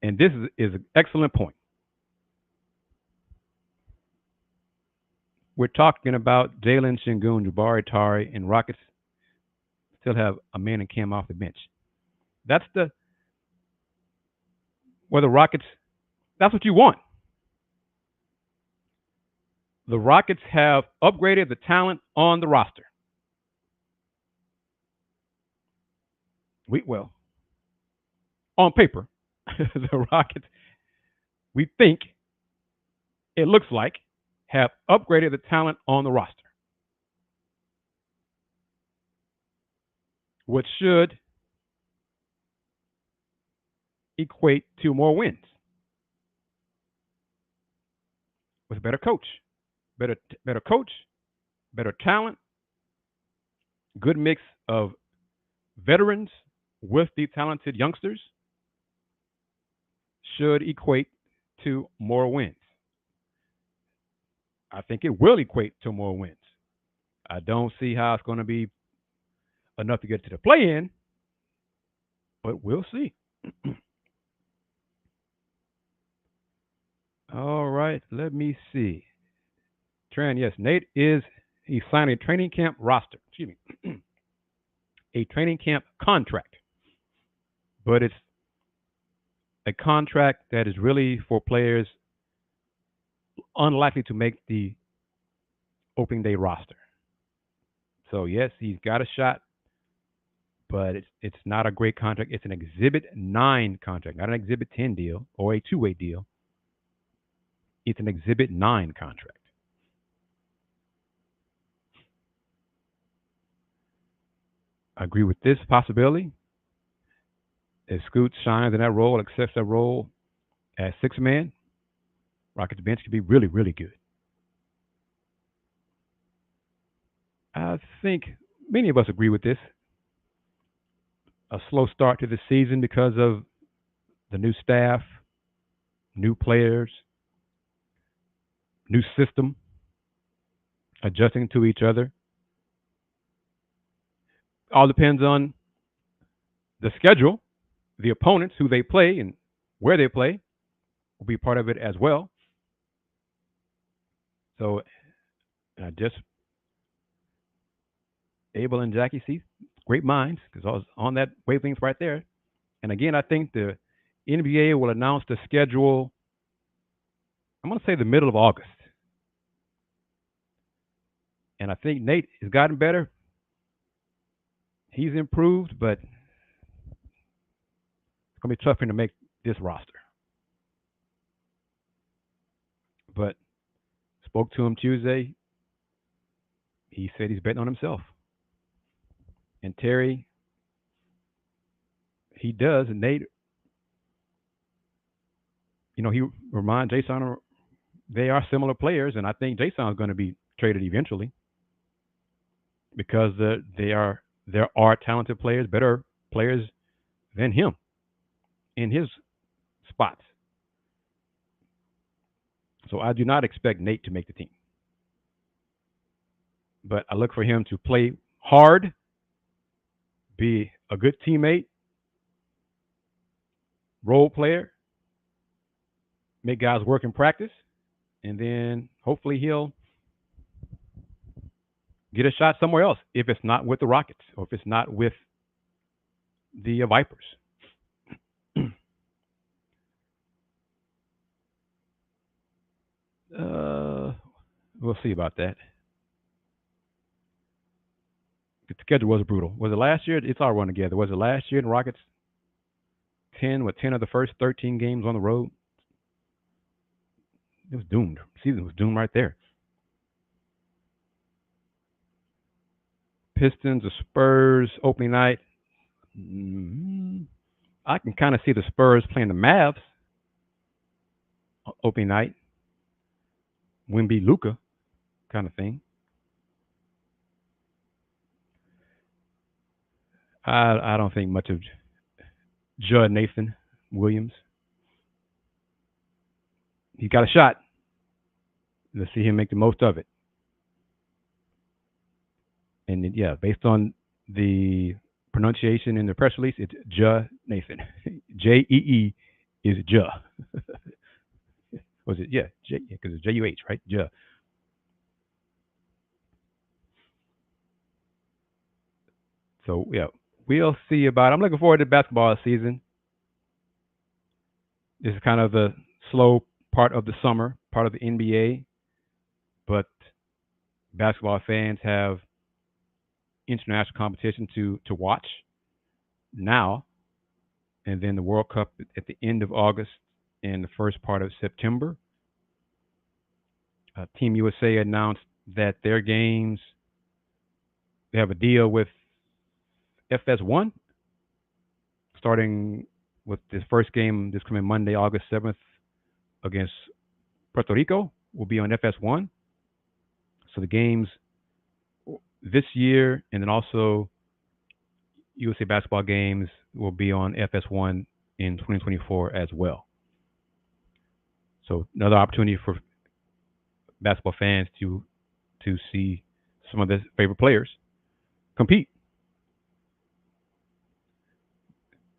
And this is an excellent point. We're talking about Jalen Shingun, Jabari Tari, and Rockets still have a man and Cam off the bench. That's the the Rockets. That's what you want. The Rockets have upgraded the talent on the roster. On paper, the Rockets, we think it looks like, have upgraded the talent on the roster, which should equate to more wins with a better coach, better coach, better talent, good mix of veterans with the talented youngsters should equate to more wins. I think it will equate to more wins. I don't see how it's going to be enough to get to the play-in, but we'll see. All right, let me see. Tran, yes, Nate he signed a training camp roster. Excuse me. A training camp contract. But it's a contract that is really for players unlikely to make the opening day roster. So yes, he's got a shot, but it's not a great contract. It's an Exhibit 9 contract, not an Exhibit 10 deal or a two-way deal. It's an Exhibit 9 contract. I agree with this possibility. If Scoot shines in that role, accepts that role as sixth man, Rockets bench could be really, really good. I think many of us agree with this. A slow start to the season because of the new staff, new players, new system, adjusting to each other. All depends on the schedule, the opponents, who they play, and where they play will be part of it as well. So, just Abel and Jackie, see, great minds, because I was on that wavelength right there. And again, I think the NBA will announce the schedule, I'm going to say the middle of August. And I think Nate has gotten better. He's improved, but it's going to be tough for him to make this roster. But spoke to him Tuesday. He said he's betting on himself. And Terry, he does. And Nate, he reminds Jason, they are similar players, and I think Jason is going to be traded eventually because there are talented players, better players than him in his spots. So I do not expect Nate to make the team. But I look for him to play hard, be a good teammate, role player, make guys work in practice, and then hopefully he'll get a shot somewhere else if it's not with the Rockets or if it's not with the Vipers. We'll see about that. The schedule was brutal. Was it last year? It's all run together. Was it last year in Rockets 10 of the first 13 games on the road? It was doomed. The season was doomed right there. Pistons, the Spurs, opening night. I can kind of see the Spurs playing the Mavs opening night. Wemby, Luka kind of thing. I don't think much of Judd Nathan Williams. He's got a shot. Let's see him make the most of it. And yeah, based on the pronunciation in the press release, it's Judd Nathan. Jeeethan. is Ja. Was it? Yeah, J, because it's JUH, right? Ja. So yeah, we'll see about it. I'm looking forward to basketball season. This is kind of the slow part of the summer, part of the NBA, but basketball fans have international competition to watch now, and then the World Cup at the end of August and the first part of September. Team USA announced that their games, they have a deal with FS1, starting with this first game this coming Monday, August 7th, against Puerto Rico, will be on FS1. So the games this year, and then also USA basketball games will be on FS1 in 2024 as well. So another opportunity for basketball fans to see some of their favorite players compete.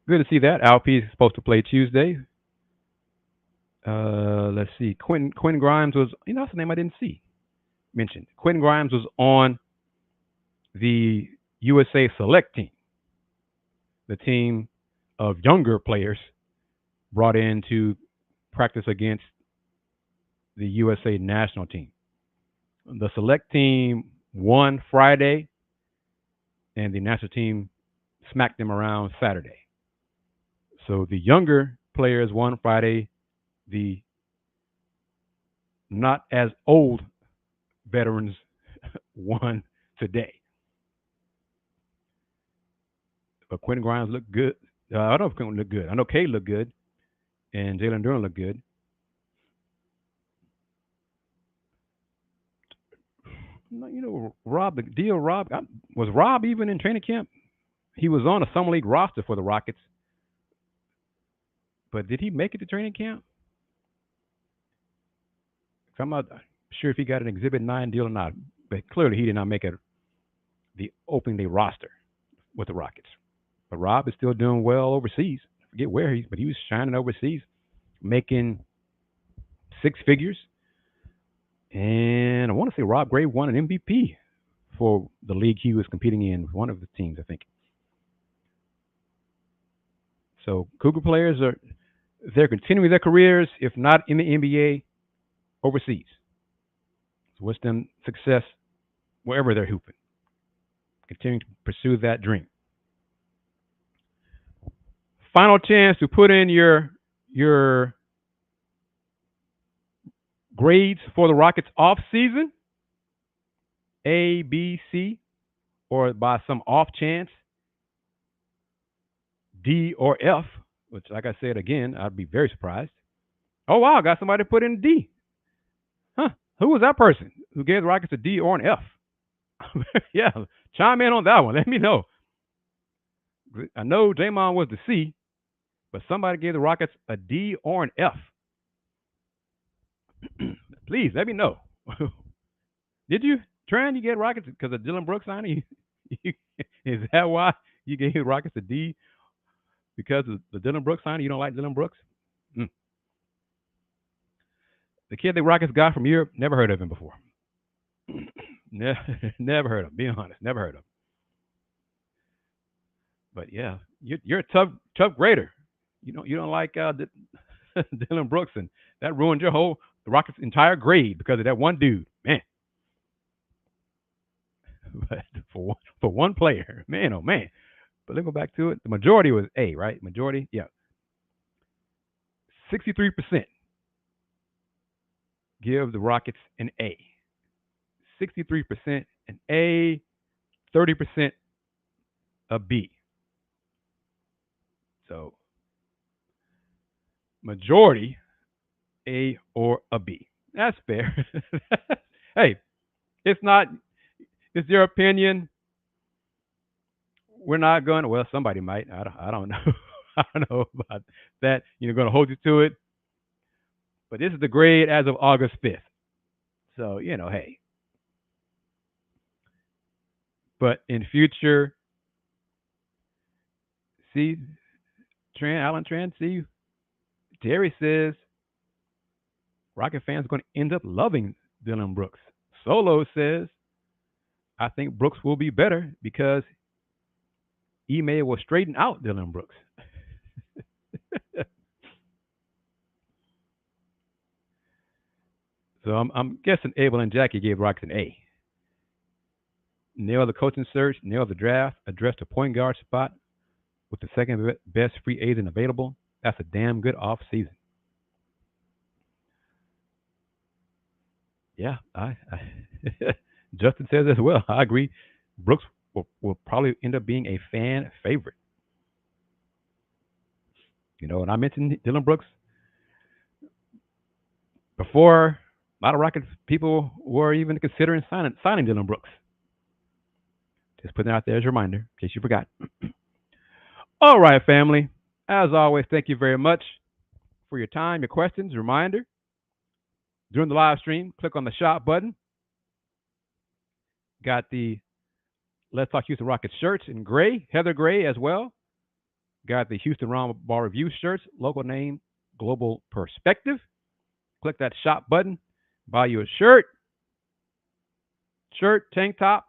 Good to see that. Alp is supposed to play Tuesday. Let's see. Quentin Grimes was, that's the name I didn't see mentioned. Quentin Grimes was on the USA Select team, the team of younger players brought in to practice against the USA national team. The Select team won Friday, and the national team smacked them around Saturday. So the younger players won Friday. The not as old veterans won today. But Quentin Grimes looked good. I don't know if Quentin looked good. I know Kay looked good, and Jalen Duren looked good. Rob, the deal, Rob, was Rob even in training camp? He was on a summer league roster for the Rockets, but did he make it to training camp? I'm not sure if he got an Exhibit 9 deal or not, but clearly he did not make it the opening day roster with the Rockets. But Rob is still doing well overseas. I forget where but he was shining overseas, making six figures. And I want to say Rob Gray won an MVP for the league he was competing in, one of the teams, I think. So Cougar players they're continuing their careers, if not in the NBA, overseas. So wish them success wherever they're hooping. Continuing to pursue that dream. Final chance to put in your grades for the Rockets off season. A, B, C, or by some off chance, D or F, which, like I said again, I'd be very surprised. Oh, wow, got somebody put in D. Huh. Who was that person who gave the Rockets a D or an F? Yeah, chime in on that one. Let me know. I know Jamon was the C, but somebody gave the Rockets a D or an F. Please let me know. Did you, Tran, you get Rockets because of Dylan Brooks signing? Is that why you gave the Rockets a D? Because of the Dylan Brooks signing? You don't like Dylan Brooks? Mm. The kid the Rockets got from Europe, never heard of him before. Never heard of him. Being honest, never heard of him. But yeah, you're a tough grader. You don't like Dylan Brooks, and that ruined the Rockets' entire grade because of that one dude, man. But for one player, man, oh man. But let's go back to it. The majority was A, right? Majority, yeah. 63% give the Rockets an A. 63% an A, 30% a B. So majority A or a B. That's fair. Hey, it's not. It's your opinion. We're not going. Well, somebody might. I don't know. I don't know about that. You're going to hold you to it. But this is the grade as of August 5th. So hey. But in future, see, Alan Tran, see, Terry says Rocket fans are going to end up loving Dylan Brooks. Solo says I think Brooks will be better because Ime will straighten out Dylan Brooks. So I'm guessing Abel and Jackie gave Rockets an A. Nail the coaching search, nail the draft, address the point guard spot with the second best free agent available. That's a damn good off season. Yeah, I Justin says as well. I agree. Brooks will probably end up being a fan favorite. And I mentioned Dylan Brooks before. A lot of Rockets people were even considering signing Dylan Brooks. Just putting it out there as a reminder, in case you forgot. All right, family. As always, thank you very much for your time, your questions. Reminder, during the live stream, click on the shop button. Got the Let's Talk Houston Rockets shirts in gray, heather gray as well. Got the Houston Roundball Review shirts, local name, global perspective. Click that shop button, buy you a shirt, tank top,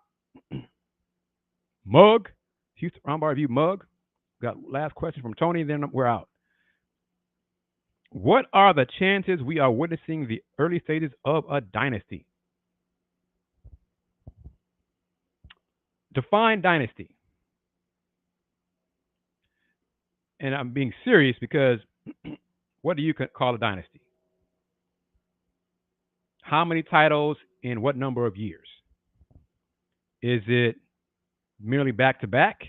mug, Houston Roundball Review mug. Got last question from Tony, then we're out. What are the chances we are witnessing the early stages of a dynasty? Define dynasty. And I'm being serious because what do you call a dynasty? How many titles in what number of years? Is it merely back to back?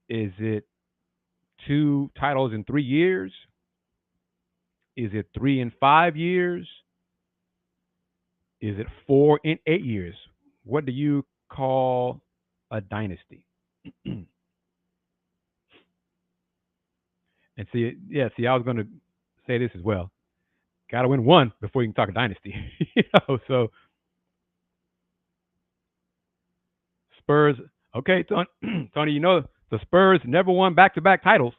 Is it 2 titles in 3 years? Is it 3 in 5 years? Is it 4 in 8 years? What do you call a dynasty? And I was going to say this as well. Got to win one before you can talk a dynasty. So Spurs, okay, Tony, the Spurs never won back-to-back titles.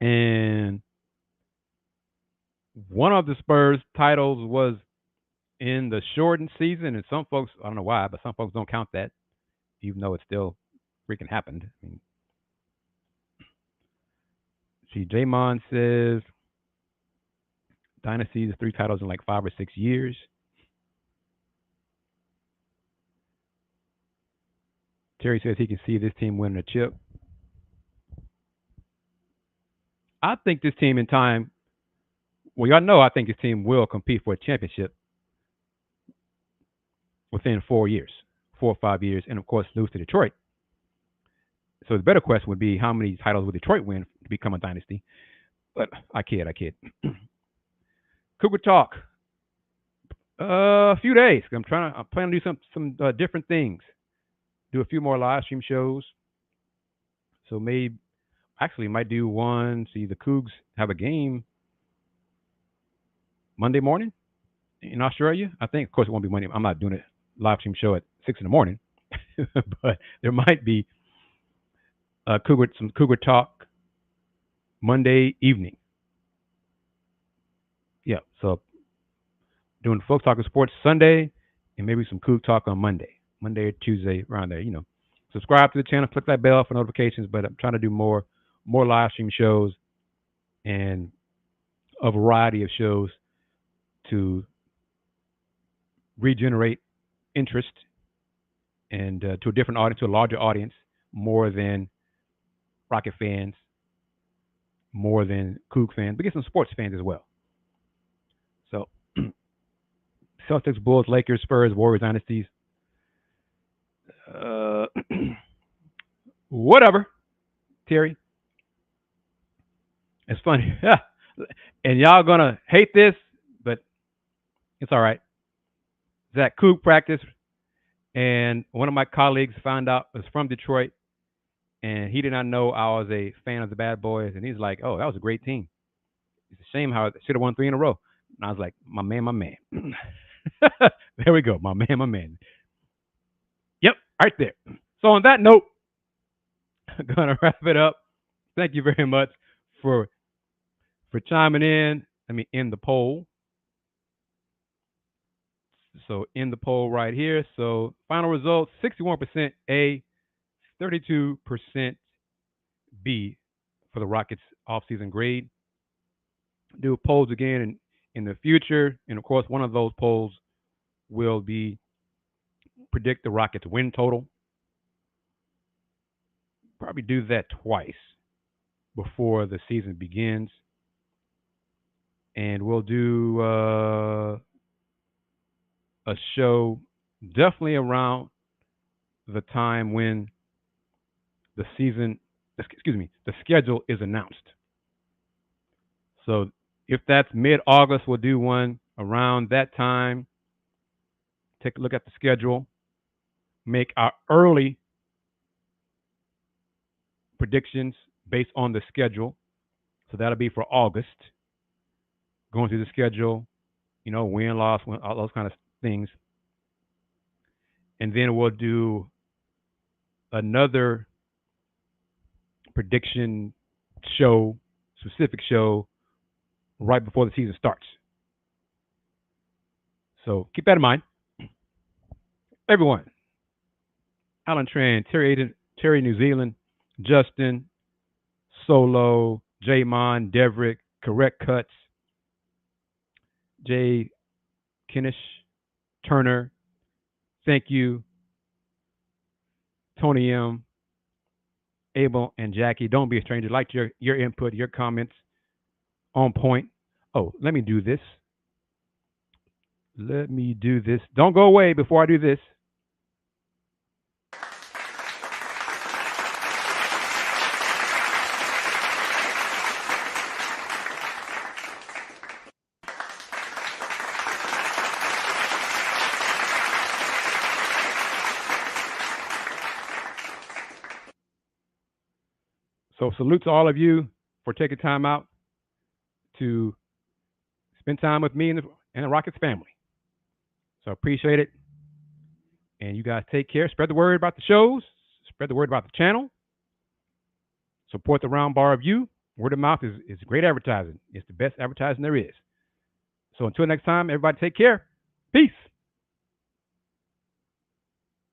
And one of the Spurs titles was in the shortened season, and some folks, I don't know why, but some folks don't count that, even though it still freaking happened. See, Draymond says dynasty is 3 titles in like 5 or 6 years. Terry says he can see this team winning a chip. I think this team in time, well, y'all know I think this team will compete for a championship within 4 years, 4 or 5 years, and of course lose to Detroit. So the better question would be how many titles will Detroit win to become a dynasty? But I kid. Cougar Talk. A few days. I'm planning to do some different things. Do a few more live stream shows. So might do one. See, the Cougs have a game Monday morning in Australia. I think, of course, it won't be Monday. I'm not doing a live stream show at 6 in the morning, but there might be some Cougar Talk Monday evening. Yeah, so doing Folks Talking Sports Sunday and maybe some Coug Talk on Monday or Tuesday, around there. Subscribe to the channel, click that bell for notifications. But I'm trying to do more live stream shows and a variety of shows to regenerate interest and to a different audience, to a larger audience, more than Rocket fans, more than Coug fans, but get some sports fans as well. So Celtics, Bulls, Lakers, Spurs, Warriors, dynasties. Whatever, Terry. It's funny. And y'all gonna hate this, but it's all right. It's at Coug practice, and one of my colleagues found out was from Detroit, and he did not know I was a fan of the Bad Boys, and he's like, "Oh, that was a great team. It's a shame how it should have won 3 in a row." And I was like, my man. There we go, my man. Yep, right there. So on that note, gonna wrap it up. Thank you very much for chiming in. Let me end the poll. So in the poll right here. So final results: 61% A, 32% B for the Rockets offseason grade. Do polls again in the future, and of course, one of those polls will be predict the Rockets win total. Probably do that twice before the season begins, and we'll do a show definitely around the time when the schedule is announced. So if that's mid-August, we'll do one around that time. Take a look at the schedule, make our early predictions based on the schedule. So that'll be for August. Going through the schedule, win, loss, all those kind of things. And then we'll do another prediction show, specific show, right before the season starts. So keep that in mind. Everyone, Alan Tran, Terry New Zealand, Justin, Solo, Jamon, Deverick, Correct Cuts, Jay Kinnish, Turner, thank you, Tony M, Abel, and Jackie. Don't be a stranger. Like your input, your comments on point. Oh, let me do this. Don't go away before I do this. So salute to all of you for taking time out to spend time with me and the Rockets family. So I appreciate it. And you guys take care. Spread the word about the shows. Spread the word about the channel. Support the Roundball Review. Word of mouth is great advertising. It's the best advertising there is. So until next time, everybody take care. Peace.